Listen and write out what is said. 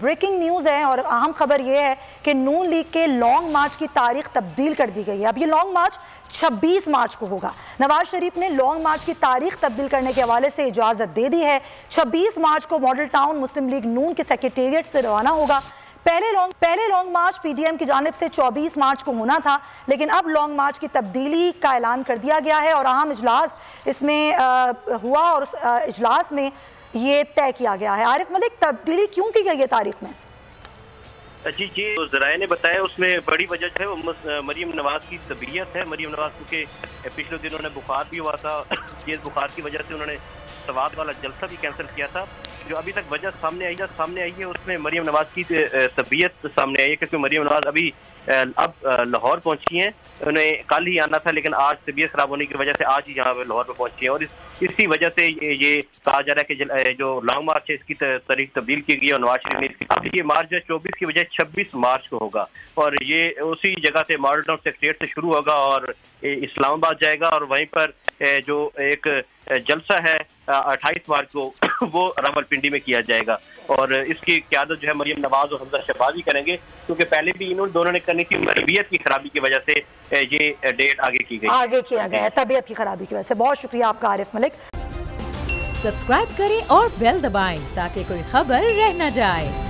Breaking news है और अहम खबर यह है कि नून लीग के लॉन्ग मार्च की तारीख तब्दील कर दी गई है। अब ये लॉन्ग मार्च 26 मार्च को होगा। नवाज शरीफ ने लॉन्ग मार्च की तारीख तब्दील करने के हवाले से इजाज़त दे दी है। 26 मार्च को मॉडल टाउन मुस्लिम लीग नून के सेक्रेटेरिएट से रवाना होगा। पहले लॉन्ग मार्च पीडीएम की जानिब से 24 मार्च को होना था, लेकिन अब लॉन्ग मार्च की तब्दीली का ऐलान कर दिया गया है और अहम इजलास इसमें हुआ और उस इजलास में ये तय किया गया है। आरिफ मलिक, तब्दीली क्यों की गई है तारीख में? जी जो ज़राए ने बताया उसमें बड़ी वजह जो है वो मरीम नवाज की तबीयत है। मरीम नवाज क्योंकि पिछले दिनों ने बुखार भी हुआ था, ये बुखार की वजह से उन्होंने सवाद वाला जलसा भी कैंसिल किया था। जो अभी तक वजह सामने आई है उसमें मरीम नवाज की तबीयत सामने आई है, क्योंकि मरीम नवाज अभी अब लाहौर पहुंची हैं। उन्हें कल ही आना था, लेकिन आज तबीयत खराब होने की वजह से आज ही यहाँ पे लाहौर पर पहुंची हैं और इसी वजह से ये कहा जा रहा है कि जो लॉन्ग मार्च है इसकी तारीख तब्दील की गई है। और नवाज शरीफ ने इसकी अब ये मार्च जो 24 की बजाय 26 मार्च को होगा और ये उसी जगह से मॉडल टाउन सेक्रेटेरिएट से शुरू होगा और इस्लामाबाद जाएगा और वहीं पर जो एक जलसा है 28 मार्च को वो रावलपिंडी में किया जाएगा और इसकी क़यादत जो है मरीम नवाज और हमजा शहबाज करेंगे, क्योंकि पहले भी दोनों ने करनी थी। तबीयत की खराबी की वजह से ये डेट आगे किया गया है तबीयत की खराबी की वजह से। बहुत शुक्रिया आपका आरिफ मलिक। सब्सक्राइब करें और बेल दबाएं ताकि कोई खबर रह न जाए।